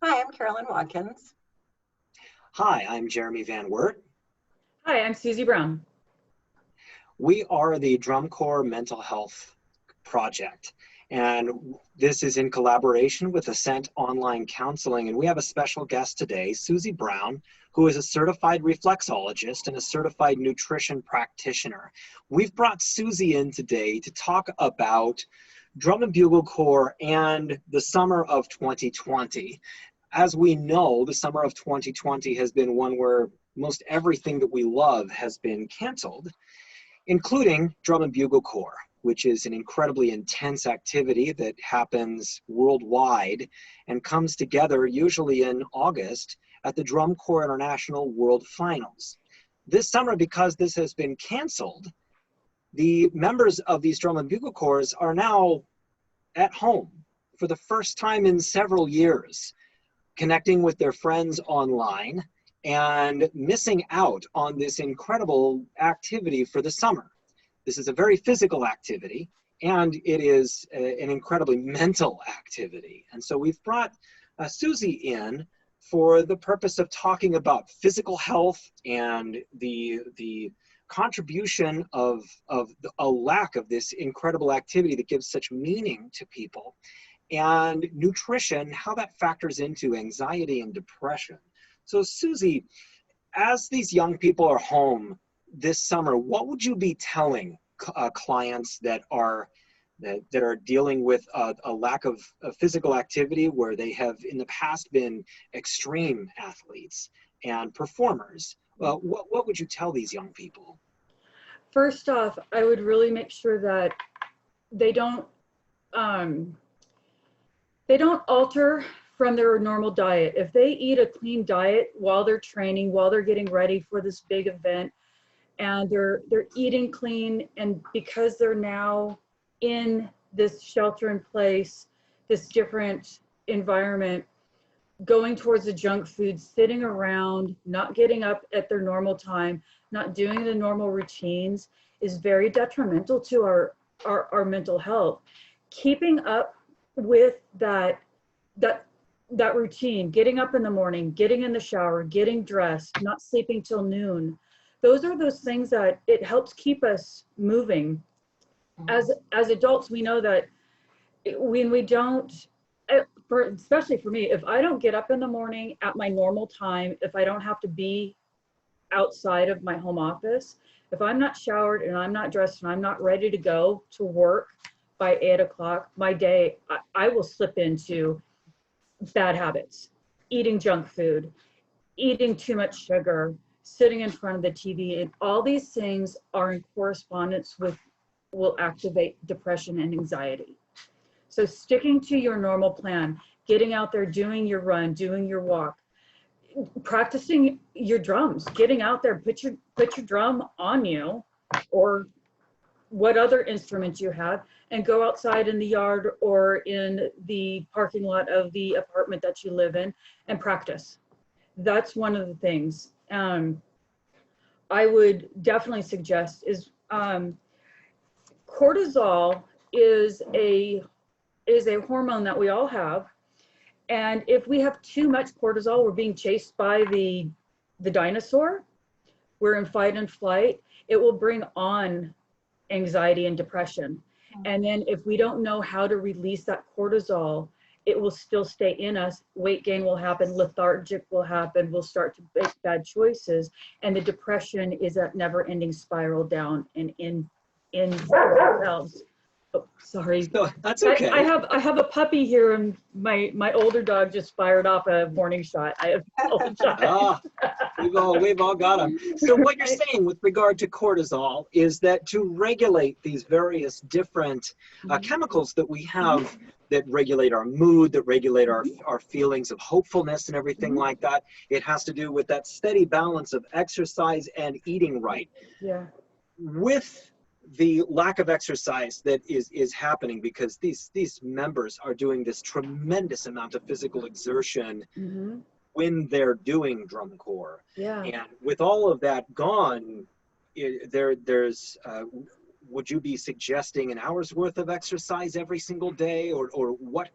Hi, I'm Carolyn Watkins. Hi, I'm Jeremy Van Wert. Hi, I'm Suzy Brown. We are the Drum Corps Mental Health Project, and this is in collaboration with Ascent Online Counseling, and we have a special guest today, Suzy Brown, who is a certified reflexologist and a certified nutrition practitioner. We've brought Suzy in today to talk about Drum and Bugle Corps and the summer of 2020. As we know, the summer of 2020 has been one where most everything that we love has been canceled, including Drum and Bugle Corps, which is an incredibly intense activity that happens worldwide and comes together usually in August at the Drum Corps International World Finals. This summer, because this has been canceled, the members of these Drum and Bugle Corps are now at home for the first time in several years, connecting with their friends online and missing out on this incredible activity for the summer. This is a very physical activity, and it is an incredibly mental activity. And so we've brought Suzy in for the purpose of talking about physical health and the contribution of a lack of this incredible activity that gives such meaning to people, and nutrition, how that factors into anxiety and depression. So Suzy, as these young people are home this summer, what would you be telling clients that are dealing with a lack of physical activity, where they have in the past been extreme athletes and performers? What would you tell these young people? First off, I would really make sure that they don't alter from their normal diet. If they eat a clean diet while they're training, while they're getting ready for this big event, and they're eating clean, and because they're now in this shelter in place, this different environment, going towards the junk food, sitting around, not getting up at their normal time, not doing the normal routines, is very detrimental to our mental health. Keeping up with that routine, getting up in the morning, getting in the shower, getting dressed, not sleeping till noon, those are those things that it helps keep us moving. As adults, we know that when we don't, especially for me, if I don't get up in the morning at my normal time, if I don't have to be outside of my home office, if I'm not showered and I'm not dressed and I'm not ready to go to work by 8 o'clock, my day, I will slip into bad habits, eating junk food, eating too much sugar, sitting in front of the TV, and all these things are in correspondence with, will activate depression and anxiety. So sticking to your normal plan, getting out there, doing your run, doing your walk, practicing your drums, getting out there, put your drum on you, or what other instruments you have, and go outside in the yard or in the parking lot of the apartment that you live in and practice. That's one of the things I would definitely suggest is cortisol is a hormone that we all have. And if we have too much cortisol, we're being chased by the dinosaur, we're in fight and flight, it will bring on anxiety and depression. And then if we don't know how to release that cortisol, it will still stay in us. Weight gain will happen, lethargic will happen, we'll start to make bad choices, and the depression is that never-ending spiral down and in ourselves. Oh, sorry. No, that's okay. I have a puppy here, and my older dog just fired off a warning shot. I apologize. We've all got them. So what you're saying with regard to cortisol is that to regulate these various different chemicals that we have that regulate our mood, that regulate our feelings of hopefulness and everything like that, it has to do with that steady balance of exercise and eating right. Yeah. With the lack of exercise that is happening, because these members are doing this tremendous amount of physical exertion when they're doing drum corps. Yeah. And with all of that gone, would you be suggesting an hour's worth of exercise every single day, or what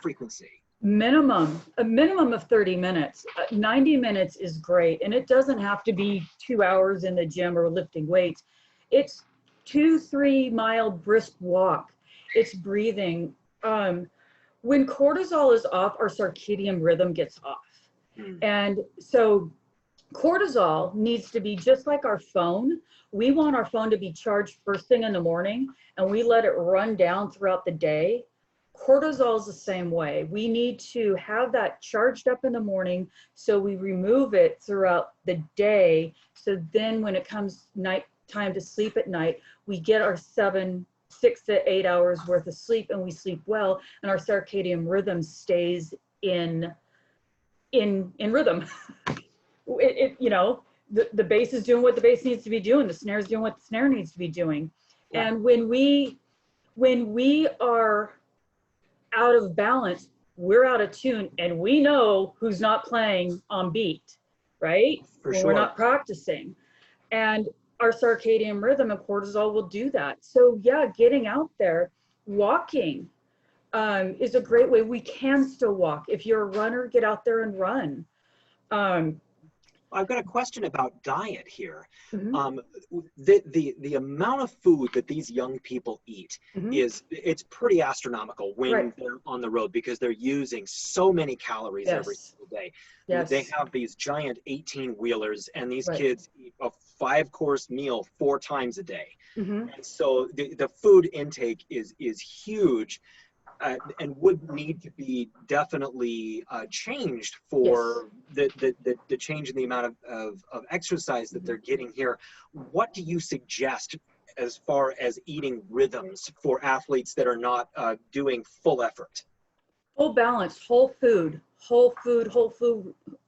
frequency? A minimum of 30 minutes. 90 minutes is great. And it doesn't have to be 2 hours in the gym or lifting weights. It's 2-3 mile brisk walk. It's breathing. When cortisol is off, our circadian rhythm gets off. And so cortisol needs to be just like our phone. We want our phone to be charged first thing in the morning, and we let it run down throughout the day. Cortisol is the same way. We need to have that charged up in the morning, so we remove it throughout the day. So then when it comes night time to sleep at night, we get our 6 to 8 hours worth of sleep, and we sleep well, and our circadian rhythm stays in rhythm. You know, the bass is doing what the bass needs to be doing. The snare is doing what the snare needs to be doing. Yeah. And when we are out of balance, we're out of tune, and we know who's not playing on beat, right? For when sure. We're not practicing. And our circadian rhythm and cortisol will do that. So yeah, getting out there, walking is a great way. We can still walk. If you're a runner, get out there and run. I've got a question about diet here. Mm-hmm. The amount of food that these young people eat Mm-hmm. it's pretty astronomical when Right. they're on the road, because they're using so many calories Yes. every single day. Yes. They have these giant 18-wheelers, and these Right. kids eat a 5-course meal 4 times a day. Mm-hmm. And so the food intake is huge. And would need to be definitely changed for Yes. the change in the amount of exercise that they're getting here. What do you suggest as far as eating rhythms for athletes that are not doing full effort? Full balance, whole food,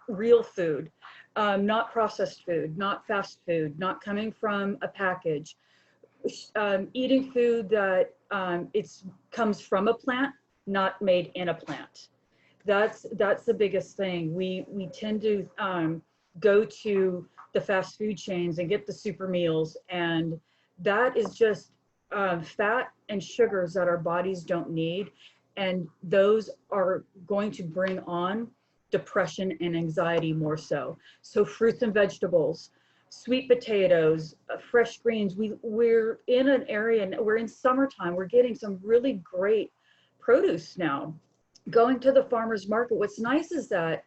real food, not processed food, not fast food, not coming from a package. Eating food that comes from a plant, not made in a plant. That's the biggest thing. We tend to go to the fast food chains and get the super meals, and that is just fat and sugars that our bodies don't need, and those are going to bring on depression and anxiety more so. So fruits and vegetables, sweet potatoes, fresh greens. We're in an area, we're in summertime, we're getting some really great produce now. Going to the farmer's market, what's nice is that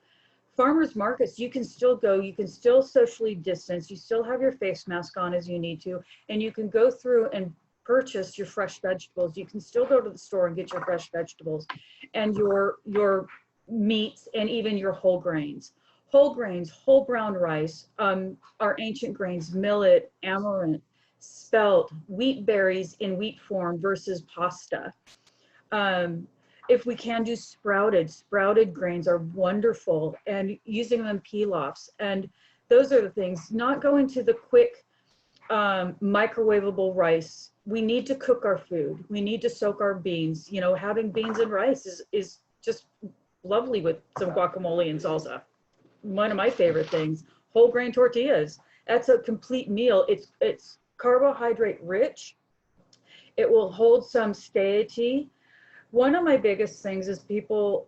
farmers markets, you can still go, you can still socially distance, you still have your face mask on as you need to, and you can go through and purchase your fresh vegetables. You can still go to the store and get your fresh vegetables and your meats, and even your whole grains. Whole grains, whole brown rice, our ancient grains, millet, amaranth, spelt, wheat berries in wheat form versus pasta. If we can do sprouted grains are wonderful, and using them pilafs. And those are the things, not going to the quick microwavable rice. We need to cook our food. We need to soak our beans. You know, having beans and rice is just lovely with some guacamole and salsa. One of my favorite things. Whole grain tortillas. That's a complete meal. It's carbohydrate rich. It will hold some satiety. One of my biggest things is people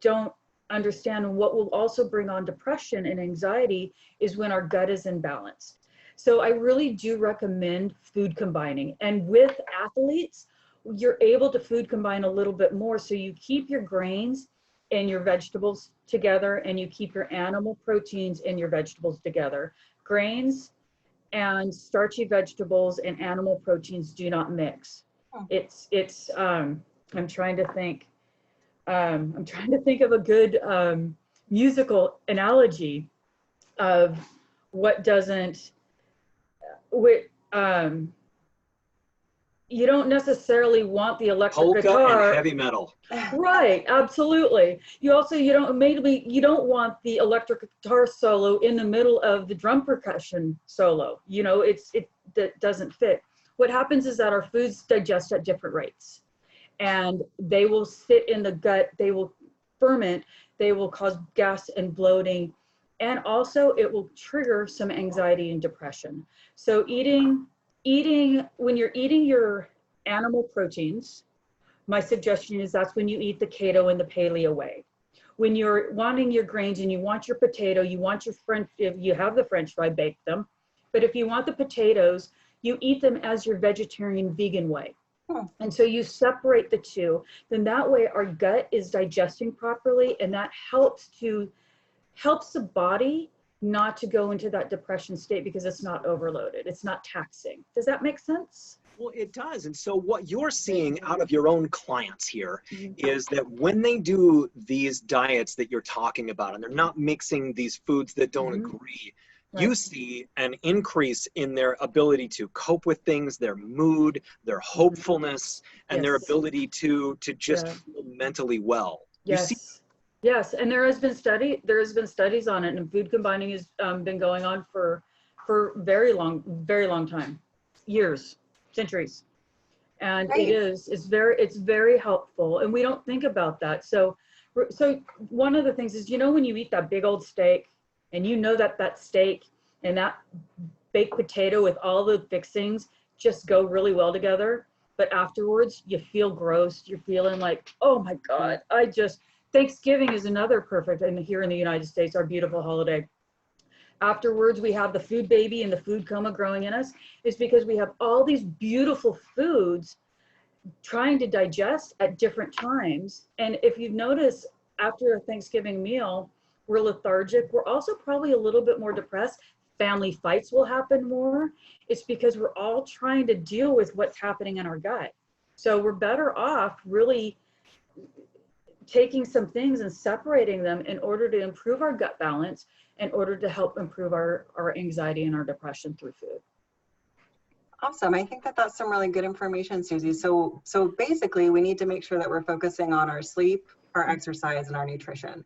don't understand, what will also bring on depression and anxiety is when our gut is imbalanced. So I really do recommend food combining. And with athletes, you're able to food combine a little bit more. So you keep your grains and your vegetables together, and you keep your animal proteins and your vegetables together. Grains and starchy vegetables and animal proteins do not mix. I'm trying to think of a good musical analogy of what doesn't, you don't necessarily want the electric Polka guitar. and heavy metal. Right, absolutely. You don't want the electric guitar solo in the middle of the drum percussion solo. You know, that doesn't fit. What happens is that our foods digest at different rates, and they will sit in the gut, they will ferment, they will cause gas and bloating, and also it will trigger some anxiety and depression. So when you're eating your animal proteins, my suggestion is that's when you eat the keto and the paleo way. When you're wanting your grains and you want your potato, you want your French, if you have the French fry, bake them. But if you want the potatoes, you eat them as your vegetarian vegan way. And so you separate the two, then that way our gut is digesting properly, and that helps the body not to go into that depression state because it's not overloaded. It's not taxing. Does that make sense? Well, it does. And so what you're seeing out of your own clients here is that when they do these diets that you're talking about, and they're not mixing these foods that don't agree, you see an increase in their ability to cope with things, their mood, their hopefulness, and their ability to just feel mentally well. Yes. Yes, and there has been studies on it, and food combining has been going on for very long time, years, centuries, and it's very helpful, and we don't think about that. So one of the things is, when you eat that big old steak, and that steak and that baked potato with all the fixings just go really well together, but afterwards you feel gross. You're feeling like, oh my God, Thanksgiving is another perfect, and here in the United States, our beautiful holiday. Afterwards, we have the food baby and the food coma growing in us. It's because we have all these beautiful foods trying to digest at different times. And if you've noticed, after a Thanksgiving meal, we're lethargic. We're also probably a little bit more depressed. Family fights will happen more. It's because we're all trying to deal with what's happening in our gut. So we're better off really taking some things and separating them in order to improve our gut balance, in order to help improve our anxiety and our depression through food. Awesome. I think that's some really good information, Suzy. So basically, we need to make sure that we're focusing on our sleep, our exercise, and our nutrition.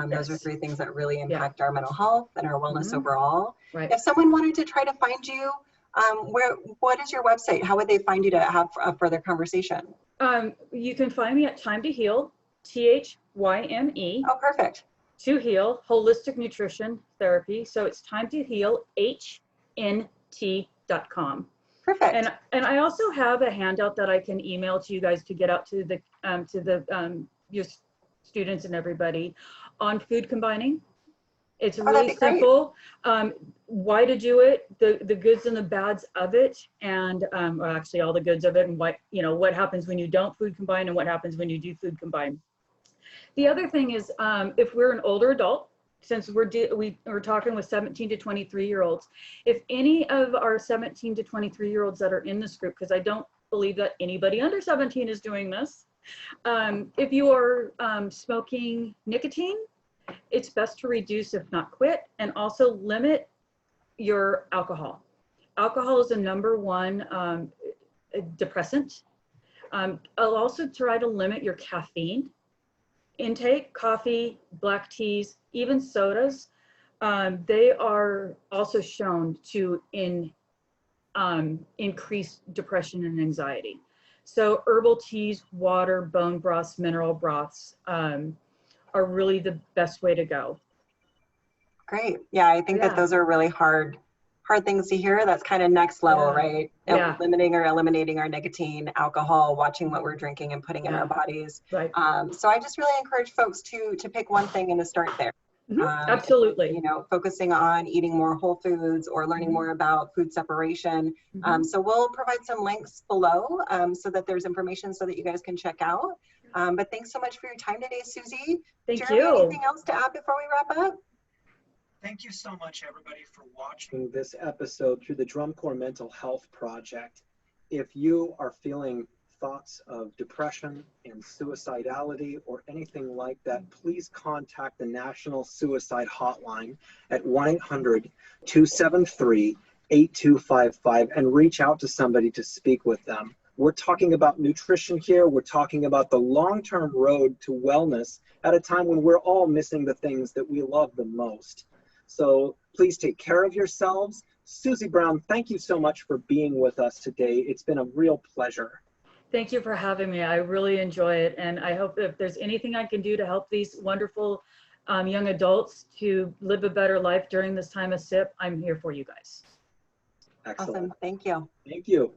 Those are three things that really impact our mental health and our wellness overall. Right. If someone wanted to try to find you, what is your website? How would they find you to have a further conversation? You can find me at Time to Heal, THYME. Oh, perfect. To Heal, Holistic Nutrition Therapy. So it's Time to Heal, HNT.com. Perfect. And I also have a handout that I can email to you guys to get out to your students and everybody on food combining. It's really simple. Why to do it, the goods and the bads of it, and well, actually all the goods of it, and what happens when you don't food combine and what happens when you do food combine. The other thing is, if we're an older adult, since we're talking with 17 to 23-year-olds, if any of our 17 to 23-year-olds that are in this group, because I don't believe that anybody under 17 is doing this, if you are smoking nicotine, it's best to reduce, if not quit, and also limit your alcohol. Alcohol is the #1 depressant. I'll also try to limit your caffeine intake, coffee, black teas, even sodas. They are also shown to increase depression and anxiety. So herbal teas, water, bone broths, mineral broths are really the best way to go. Great. Yeah, I think that those are really hard things to hear. That's kind of next level, right? Limiting or eliminating our nicotine, alcohol, watching what we're drinking and putting in our bodies. Right. So I just really encourage folks to pick one thing and to start there. Absolutely. Focusing on eating more whole foods or learning more about food separation. So we'll provide some links below so that there's information so that you guys can check out. But thanks so much for your time today, Suzy. Thank you. Do you have anything else to add before we wrap up? Thank you so much, everybody, for watching this episode through the Drum Corps Mental Health Project. If you are feeling thoughts of depression and suicidality or anything like that, please contact the National Suicide Hotline at 1-800-273-8255 and reach out to somebody to speak with them. We're talking about nutrition here. We're talking about the long-term road to wellness at a time when we're all missing the things that we love the most. So please take care of yourselves. Suzy Brown, thank you so much for being with us today. It's been a real pleasure. Thank you for having me. I really enjoy it. And I hope if there's anything I can do to help these wonderful young adults to live a better life during this time of SIP, I'm here for you guys. Excellent. Awesome. Thank you. Thank you.